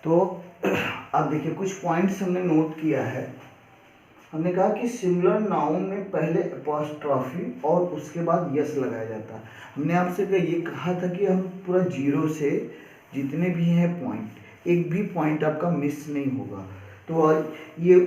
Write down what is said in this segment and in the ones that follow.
तो अब देखिए कुछ पॉइंट्स हमने नोट किया है। हमने कहा कि सिंगुलर नाउन में पहले अपॉस्ट्रॉफी और उसके बाद यस लगाया जाता है। हमने आपसे ये कहा था कि हम पूरा जीरो से जितने भी हैं पॉइंट, एक भी पॉइंट आपका मिस नहीं होगा। तो ये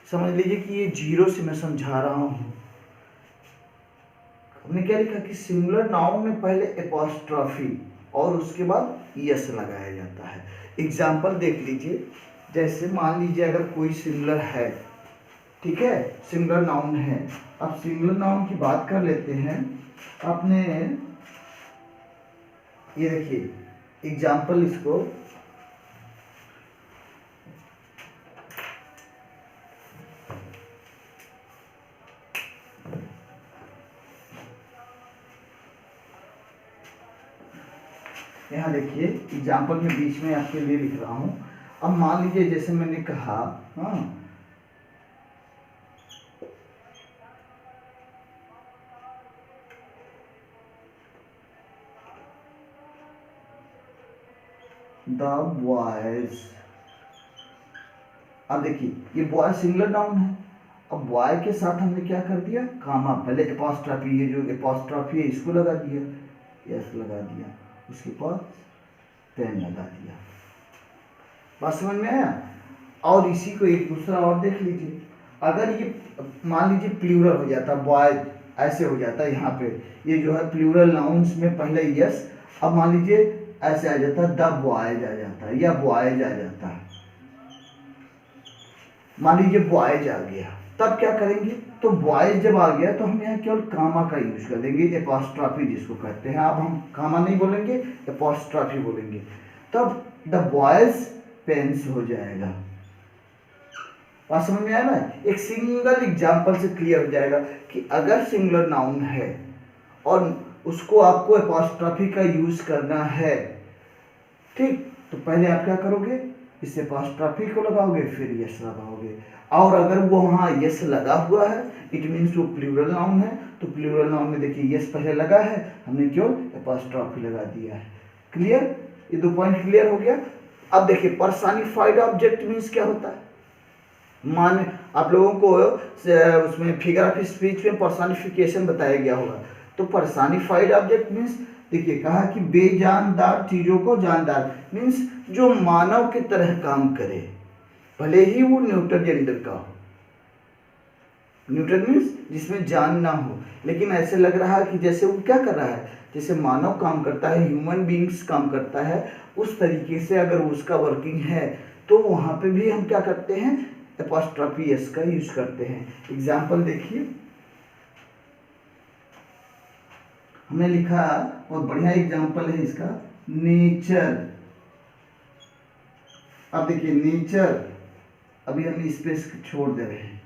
समझ लीजिए कि ये जीरो से मैं समझा रहा हूँ। हमने क्या लिखा कि सिंगुलर नाउन में पहले अपॉस्ट्रॉफी और उसके बाद यस लगाया जाता है। एग्जाम्पल देख लीजिए, जैसे मान लीजिए अगर कोई सिंगुलर है, ठीक है, सिंगुलर नाउन है। अब सिंगुलर नाउन की बात कर लेते हैं। आपने ये देखिए एग्जाम्पल, इसको यहाँ देखिए एग्जाम्पल में बीच में आपके लिए लिख रहा हूं। अब मान लीजिए जैसे मैंने कहा, हाँ, द बॉयज। अब देखिए ये बॉय सिंगुलर नाउन है। अब बॉय के साथ हमने क्या कर दिया, कामा, पहले एपॉस्ट्रॉफी, ये जो एपॉस्ट्रॉफी है इसको लगा दिया, यस लगा दिया, उसके बाद पेन लगा दिया। बात समझ में आया? और इसी को एक दूसरा और देख लीजिए। अगर ये मान लीजिए प्लूरल हो जाता, बॉय ऐसे हो जाता, यहाँ पे ये जो है प्लूरल नाउन्स में पहले यस, अब मान लीजिए ऐसे आ जाता, द बॉयज आ जाता या बॉयज आ जाता। मान लीजिए बॉयज आ गया, तब क्या करेंगे, तो बॉयज जब आ गया तो हम यहाँ केवल कामा का यूज कर देंगे, एपॉस्ट्रॉफी जिसको कहते हैं। अब हम कामा नहीं बोलेंगे, एपॉस्ट्रॉफी बोलेंगे, तब द बॉयज पेन्स हो जाएगा। बात समझ में आया ना? एक सिंगल एग्जाम्पल से क्लियर हो जाएगा कि अगर सिंगुलर नाउन है और उसको आपको एपॉस्ट्रॉफी का यूज करना है, ठीक, तो पहले आप क्या करोगे, इस एपॉस्ट्रॉफी को लगाओगे, फिर यस लगाओगे। और अगर वो वहाँ यस लगा हुआ है, इट मीन्स वो प्लूरल नाउन है, तो प्लूरल नाउन में देखिए यस पहले लगा है, हमने केवल एपॉस्ट्रॉफी लगा दिया है। क्लियर? ये दो पॉइंट क्लियर हो गया। अब देखिए पर्सनिफाइड ऑब्जेक्ट मीन्स क्या होता है। मान आप लोगों को उसमें फिगर ऑफ स्पीच में पर्सनिफिकेशन बताया गया होगा। तो पर्सनिफाइड ऑब्जेक्ट मीन्स, देखिए कहा कि बेजानदार चीजों को जानदार, मीन्स जो मानव की तरह काम करे, भले ही वो न्यूटर जेंडर का हो। न्यूटर मीन्स जिसमें जान ना हो, लेकिन ऐसे लग रहा है कि जैसे वो क्या कर रहा है, जैसे मानव काम करता है, ह्यूमन बींग्स काम करता है, उस तरीके से अगर उसका वर्किंग है, तो वहां पे भी हम क्या करते हैं, एपॉस्ट्रॉफी एस का यूज करते हैं। एग्जाम्पल देखिए, हमने लिखा, बहुत बढ़िया एग्जाम्पल है इसका, नेचर। अब देखिए नेचर, अभी हम स्पेस छोड़ दे रहे हैं,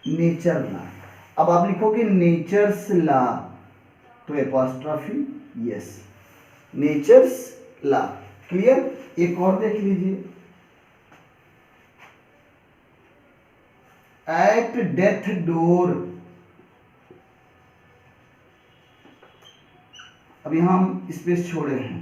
नेचर ला। अब आप लिखोगे नेचर्स ला, तो एपॉस्ट्रॉफी यस, नेचर्स ला। क्लियर? एक और देख लीजिए, एट डेथ डोर। अब यहां हम स्पेस छोड़े हैं,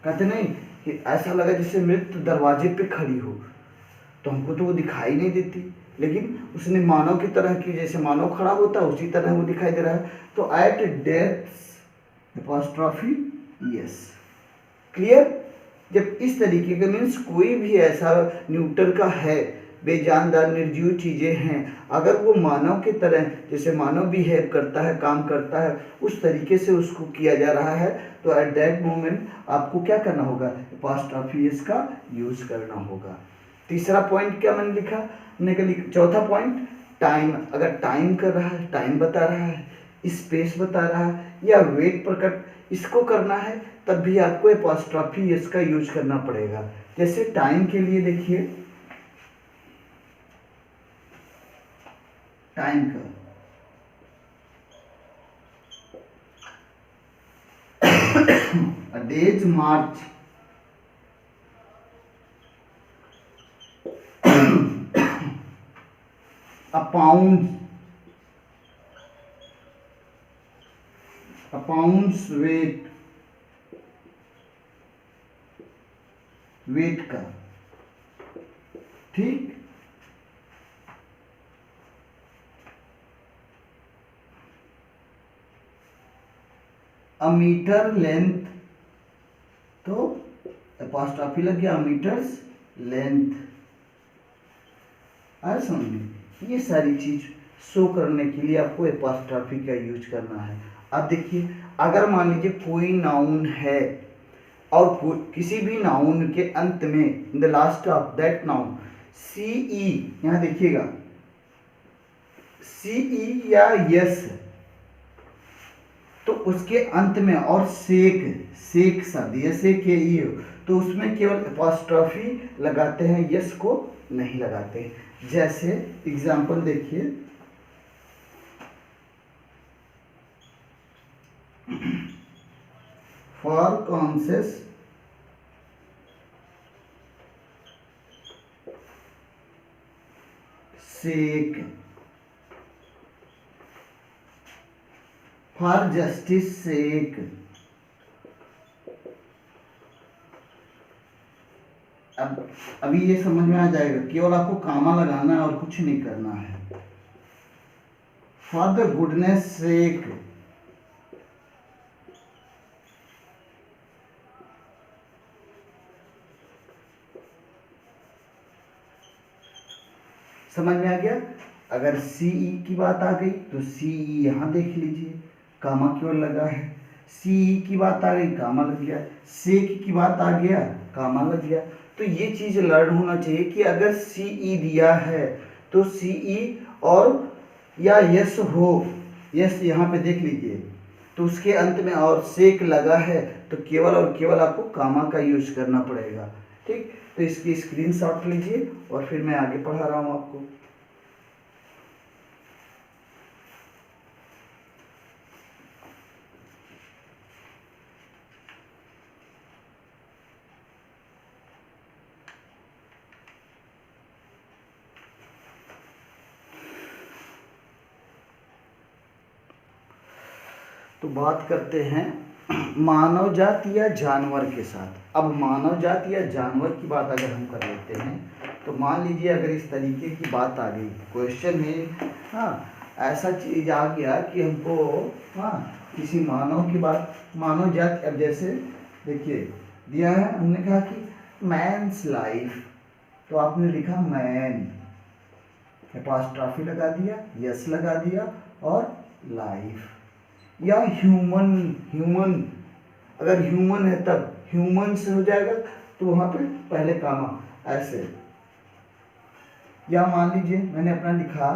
कहते नहीं कि ऐसा लगा जैसे मृत्यु दरवाजे पे खड़ी हो, तो हमको तो वो दिखाई नहीं देती, लेकिन उसने मानव की तरह की, जैसे मानव खड़ा होता है उसी तरह वो दिखाई दे रहा है। तो at death apostrophe yes. Clear? जब इस तरीके का मीन्स कोई भी ऐसा न्यूटन का है, बेजानदार निर्जीव चीजें हैं, अगर वो मानव की तरह, जैसे मानव बिहेव करता है, काम करता है, उस तरीके से उसको किया जा रहा है, तो एट दैट मोमेंट आपको क्या करना होगा, एपॉस्ट्रॉफी का यूज करना होगा। तीसरा पॉइंट क्या मैंने लिखा, चौथा पॉइंट टाइम। अगर टाइम कर रहा है, टाइम बता रहा है, स्पेस बता रहा है, या वेट प्रकट इसको करना है, तब भी आपको एपॉस्ट्रॉफी इसका यूज करना पड़ेगा। जैसे टाइम के लिए देखिए, टाइम का a day's march, a pound's weight, weight का, ठीक। मीटर लेंथ, तो अपॉस्ट्रॉफी लग गया मीटर्स लेंथ। आया समझ में? ये सारी चीज शो करने के लिए आपको अपॉस्ट्रॉफी का यूज करना है। अब देखिए, अगर मान लीजिए कोई नाउन है और किसी भी नाउन के अंत में, in the last of that noun, C E, यहां देखिएगा सी ई या यस, तो उसके अंत में और सेक, सेक शब्द, ये से के ई हो, तो उसमें केवल अपॉस्ट्रॉफी लगाते हैं, यस को नहीं लगाते हैं। जैसे एग्जांपल देखिए, for conscience sake, for justice sake. अब अभी ये समझ में आ जाएगा, केवल आपको कामा लगाना है और कुछ नहीं करना है। फॉर द गुडनेस सेक, समझ में आ गया? अगर सीई की बात आ गई तो सीई यहां देख लीजिए, कामा क्यों लगा है। सीई की बात आ गई, कामा लग गया। सेक की बात आ गया, कामा लग गया। तो ये चीज लर्न होना चाहिए कि अगर सीई दिया है तो सीई और या यस हो, यस यहाँ पे देख लीजिए, तो उसके अंत में और सेक लगा है तो केवल और केवल आपको कामा का यूज करना पड़ेगा, ठीक। तो इसकी स्क्रीनशॉट लीजिए और फिर मैं आगे पढ़ा रहा हूँ आपको। तो बात करते हैं मानव जाति या जानवर के साथ। अब मानव जाति या जानवर की बात अगर हम कर लेते हैं तो मान लीजिए अगर इस तरीके की बात आ गई क्वेश्चन में, हाँ, ऐसा चीज आ गया कि हमको, हाँ, किसी मानव की बात, मानव जाति, अब जैसे देखिए दिया है, हमने कहा कि मैन्स लाइफ, तो आपने लिखा मैन, अपॉस्ट्रॉफी लगा दिया, यस लगा दिया और लाइफ। या ह्यूमन, ह्यूमन, अगर ह्यूमन है तब ह्यूमन से हो जाएगा, तो वहां पे पहले कामा ऐसे। या मान लीजिए मैंने अपना लिखा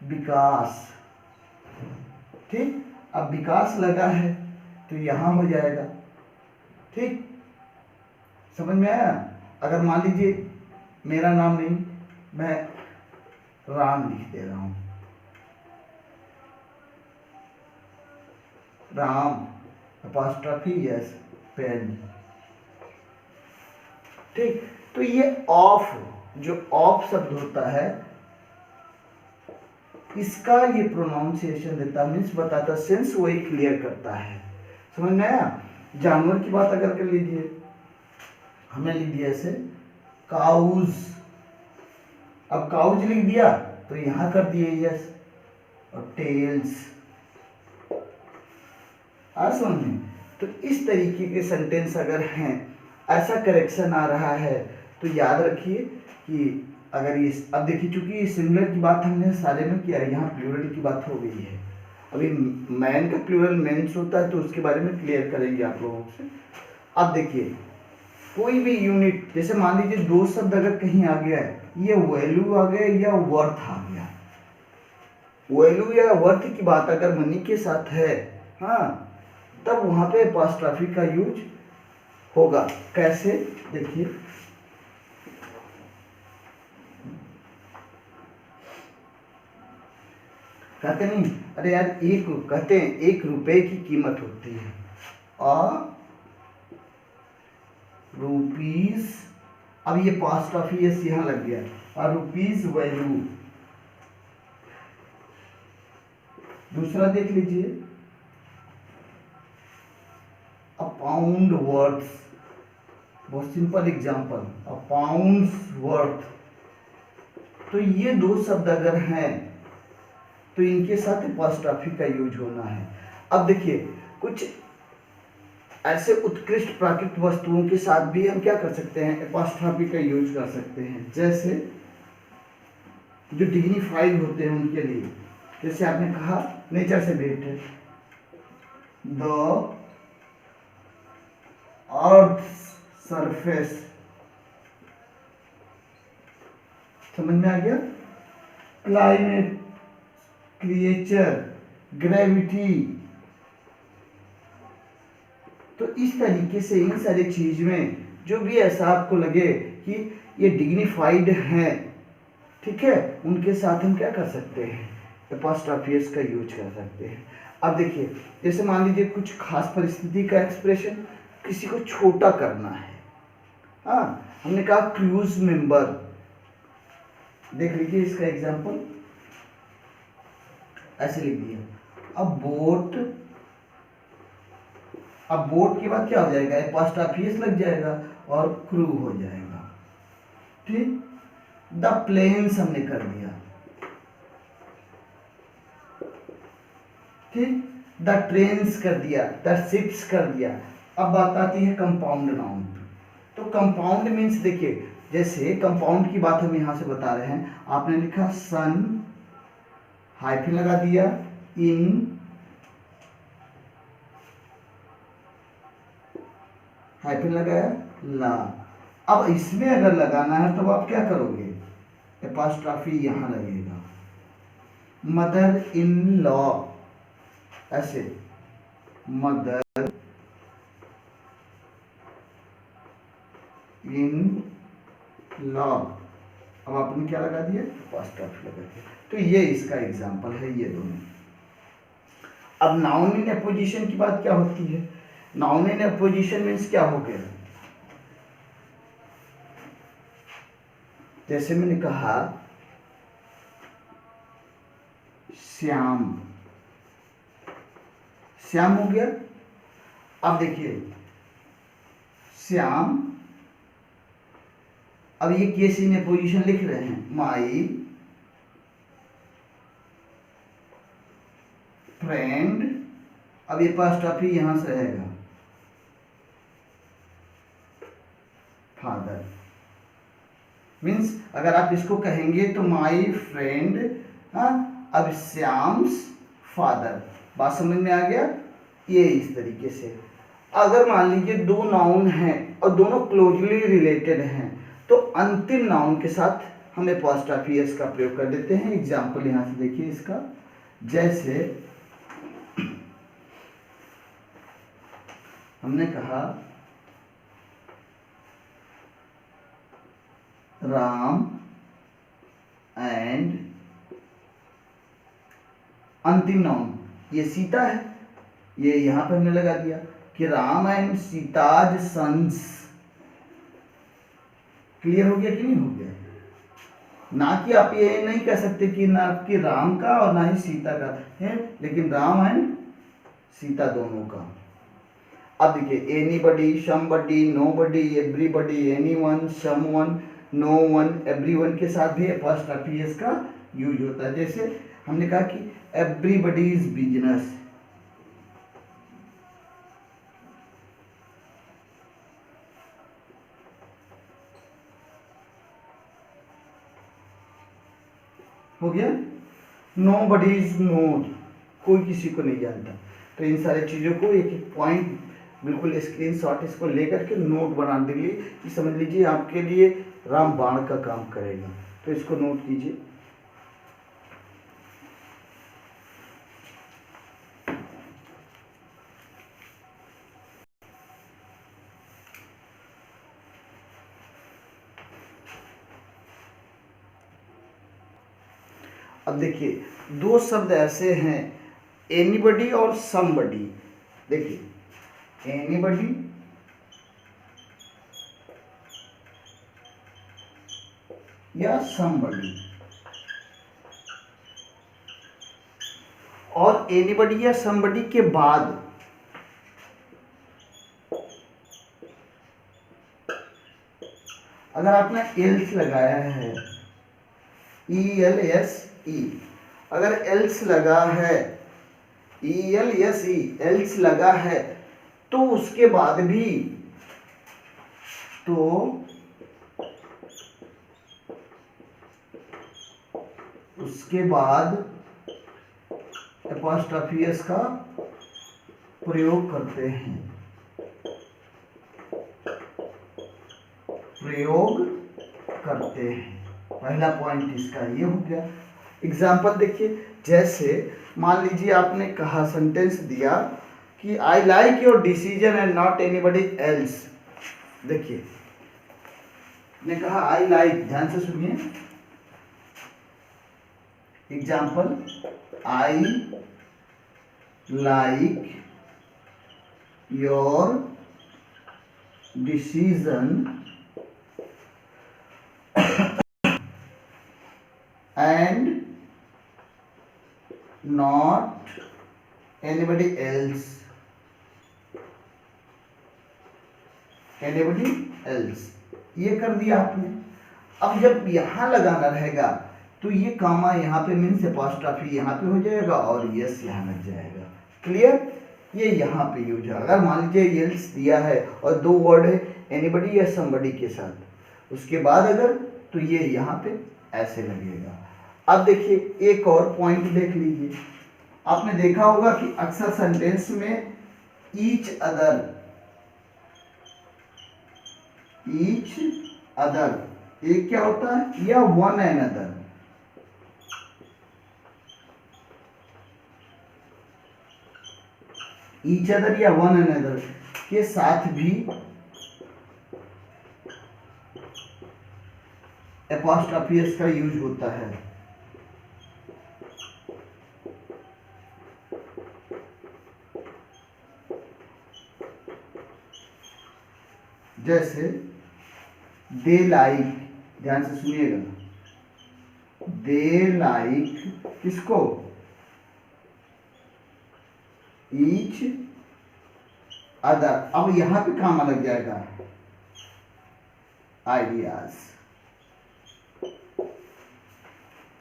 विकास, ठीक। अब विकास लगा है तो यहां हो जाएगा, ठीक। समझ में आया? अगर मान लीजिए मेरा नाम नहीं, मैं राम लिख दे रहा हूं, राम, अपॉस्ट्रॉफी यस, पेन, ठीक। तो ये ऑफ, जो ऑफ शब्द होता है, इसका ये प्रोनाउंसिएशन देता, मीन्स बताता, सेंस वही क्लियर करता है। समझ में आया? जानवर की बात अगर कर लीजिए, हमने लिख दिया ऐसे काउज, अब काउज लिख दिया तो यहां कर दिए यस, और टेल्स, आज समझ में? तो इस तरीके के सेंटेंस अगर हैं, ऐसा करेक्शन आ रहा है, तो याद रखिए कि अगर ये, अब देखिए चूंकि सिमिलर की बात हमने सारे में किया है, यहाँ प्लूरल की बात हो गई है। अभी मैन का प्लूरल मेंस होता है, तो उसके बारे में क्लियर करेंगे आप लोगों से। अब देखिए कोई भी यूनिट, जैसे मान लीजिए दो शब्द अगर कहीं आ गया है, ये वैल्यू आ गया या वर्थ आ गया, वैल्यू या वर्थ की बात अगर मनी के साथ है, हाँ, तब वहां पे अपॉस्ट्रॉफी का यूज होगा। कैसे? देखिए कहते नहीं, अरे यार, एक कहते हैं 1 रुपए की कीमत होती है, और रुपीज, अब ये अपॉस्ट्रॉफी यस यहां लग गया, और रुपीज वैल्यू। दूसरा देख लीजिए, अ पाउंड वर्थ, बहुत सिंपल एग्जांपल, अ पाउंड्स वर्थ। तो ये दो शब्द अगर हैं तो इनके साथ अपॉस्ट्रॉफी का यूज होना है। अब देखिए कुछ ऐसे उत्कृष्ट प्राकृतिक वस्तुओं के साथ भी हम क्या कर सकते हैं, अपॉस्ट्रॉफी का यूज कर सकते हैं। जैसे जो डिग्निफाइड होते हैं उनके लिए, जैसे आपने कहा नेचर से रिलेटेड, द अर्थ सरफेस, समझ में आ गया, क्लाइमेट, क्रिएचर, ग्रेविटी। तो इस तरीके से इन सारी चीज में जो भी ऐसा आपको लगे कि ये डिग्निफाइड है, ठीक है, उनके साथ हम क्या कर सकते हैं, एपॉस्ट्रॉफियस का यूज कर सकते हैं। अब देखिए जैसे मान लीजिए कुछ खास परिस्थिति का एक्सप्रेशन, किसी को छोटा करना है, हाँ, हमने कहा क्रूज मेंबर, देख लीजिए इसका एग्जांपल ऐसे लिख दिया, अब बोट के बाद क्या हो जाएगा, एपॉस्ट्रॉफियस लग जाएगा और क्रू हो जाएगा, ठीक। द प्लेन्स हमने कर दिया, ठीक, द ट्रेन्स कर दिया, द शिप्स कर दिया। अब बात आती है कंपाउंड नाउन। तो कंपाउंड मीन्स देखिए, जैसे कंपाउंड की बात हम यहां से बता रहे हैं, आपने लिखा सन, हाइफन लगा दिया, इन, हाइफन लगाया, ला। अब इसमें अगर लगाना है तो आप क्या करोगे, एपॉस्ट्रॉफी यहां लगेगा, मदर इन लॉ, ऐसे मदर इन लॉ। अब आपने क्या लगा दिया, एपॉस्ट्रॉफी लगा दिया। तो ये इसका एग्जांपल है, ये दोनों। अब नाउन इन अपोजिशन की बात क्या होती है, नाउन इन अपोजिशन मीन्स क्या हो गया, जैसे मैंने कहा श्याम, श्याम हो गया। अब देखिए श्याम, अब ये केस इन अपोजिशन लिख रहे हैं, माई फ्रेंड, अब ये एपॉस्ट्रॉफी यहां से रहेगा, फादर। मीन्स अगर आप इसको कहेंगे तो माई फ्रेंड, हाँ, अब श्याम्स फादर, बात समझ में आ गया। ये इस तरीके से, अगर मान लीजिए दो नाउन हैं और दोनों क्लोजली रिलेटेड हैं, तो अंतिम नाउन के साथ हम एपॉस्ट्रॉफी का प्रयोग कर देते हैं। एग्जाम्पल यहां से देखिए इसका, जैसे हमने कहा राम एंड, अंतिम नाउन ये सीता है, ये यहां पर हमने लगा दिया कि Ram and Sita's sons. Clear हो गया कि नहीं हो गया, ना कि आप ये नहीं कह सकते कि ना कि राम का और ना ही सीता का है, लेकिन राम एंड सीता दोनों का। अब देखिए anybody, somebody, nobody, everybody, anyone, someone, no one, everyone के साथ भी एपॉस्ट्रॉफी का यूज होता है। जैसे हमने कहा कि एवरीबडीज बिजनेस, हो गया, नोबडीज नोड, कोई किसी को नहीं जानता। तो इन सारी चीजों को एक एक पॉइंट बिल्कुल स्क्रीनशॉट इसको लेकर के नोट बना दीजिए कि समझ लीजिए आपके लिए राम बाण का काम करेगा, तो इसको नोट कीजिए। अब देखिए दो शब्द ऐसे हैं, एनीबडी और समबडी। देखिए एनीबडी या समबडी, और एनीबडी या समबडी के बाद अगर आपने एल्स लगाया है, ELSE, अगर एल्स लगा है, ELSE, एल्स लगा है, तो उसके बाद भी, तो उसके बाद अपॉस्ट्रोफी एस का प्रयोग करते हैं, प्रयोग करते हैं। पहला पॉइंट इसका ये हो गया। एग्जाम्पल देखिए, जैसे मान लीजिए आपने कहा, सेंटेंस दिया कि I like your decision and not anybody else. देखिए ने कहा आई लाइक, ध्यान से सुनिए example, I like your decision and not anybody else, anybody else, ये कर दिया आपने। अब जब यहां लगाना रहेगा तो ये कामा यहाँ पे मीन्स अपॉस्ट्रोफी यहाँ पे हो जाएगा और यस यहाँ लग जाएगा। क्लियर? ये यहाँ पे यूज है। अगर मान लीजिए एल्स दिया है और दो वर्ड है एनीबडी या समबडी के साथ, उसके बाद अगर, तो ये यहाँ पे ऐसे लगेगा। अब देखिए एक और पॉइंट देख लीजिए, आपने देखा होगा कि अक्सर सेंटेंस में ईच अदर, ईच अदर एक क्या होता है, या one and other, each other या वन एंड अदर के साथ भी अपॉस्ट्रोफी एस का यूज होता है। जैसे दे लाइक, ध्यान से सुनिएगा, दे लाइक किसको, ईच अदर। अब यहां पे कामा लग जाएगा, आइडियाज,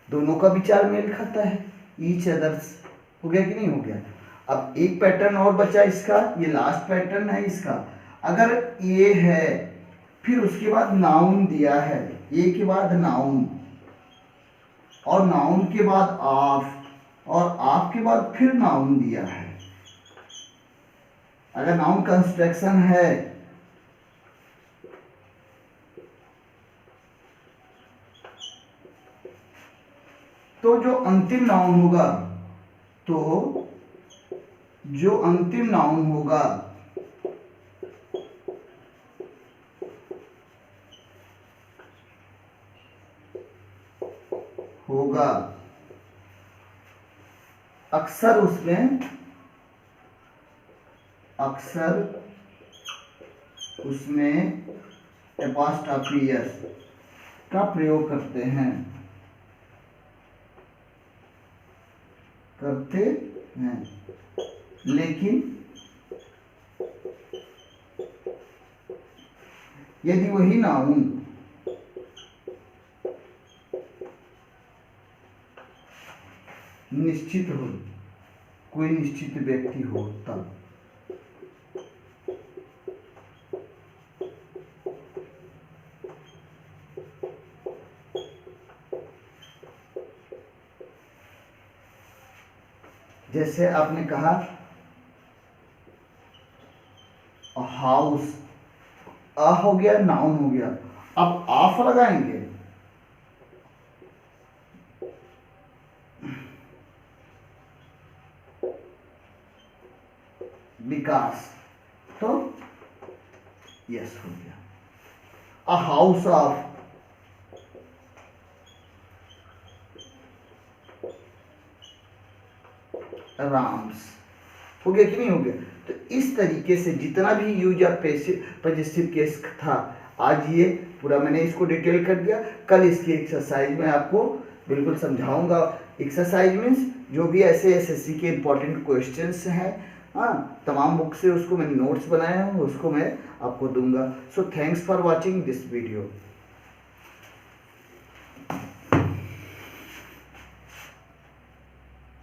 दोनों का विचार मेल खाता है, ईच अदर्स हो गया कि नहीं हो गया। अब एक पैटर्न और बचा इसका, ये लास्ट पैटर्न है इसका। अगर ये है फिर उसके बाद नाउन दिया है, ए के बाद नाउन और नाउन के बाद ऑफ और ऑफ के बाद फिर नाउन दिया है, अगर नाउन कंस्ट्रक्शन है तो जो अंतिम नाउन होगा, तो जो अंतिम नाउन होगा अक्सर उसमें अपॉस्ट्रोफी एस का प्रयोग करते हैं, लेकिन यदि वही नाउन निश्चित हो, कोई निश्चित व्यक्ति हो, तब जैसे आपने कहा हाउस, आ हो गया, नाउन हो गया, अब ऑफ लगाएंगे, विकास, तो यस हो गया। अ हाउस ऑफ राम्स हो गया कि नहीं हो गया। तो इस तरीके से जितना भी यूज ऑफ पॉजिटिव केस था, आज ये पूरा मैंने इसको डिटेल कर दिया। कल इसकी एक्सरसाइज में आपको बिल्कुल समझाऊंगा। एक्सरसाइज मीन्स जो भी ऐसे एसएससी के इंपॉर्टेंट क्वेश्चंस हैं, हाँ, तमाम बुक से उसको मैंने नोट्स बनाया हूँ, उसको मैं आपको दूंगा। So thanks for watching this video.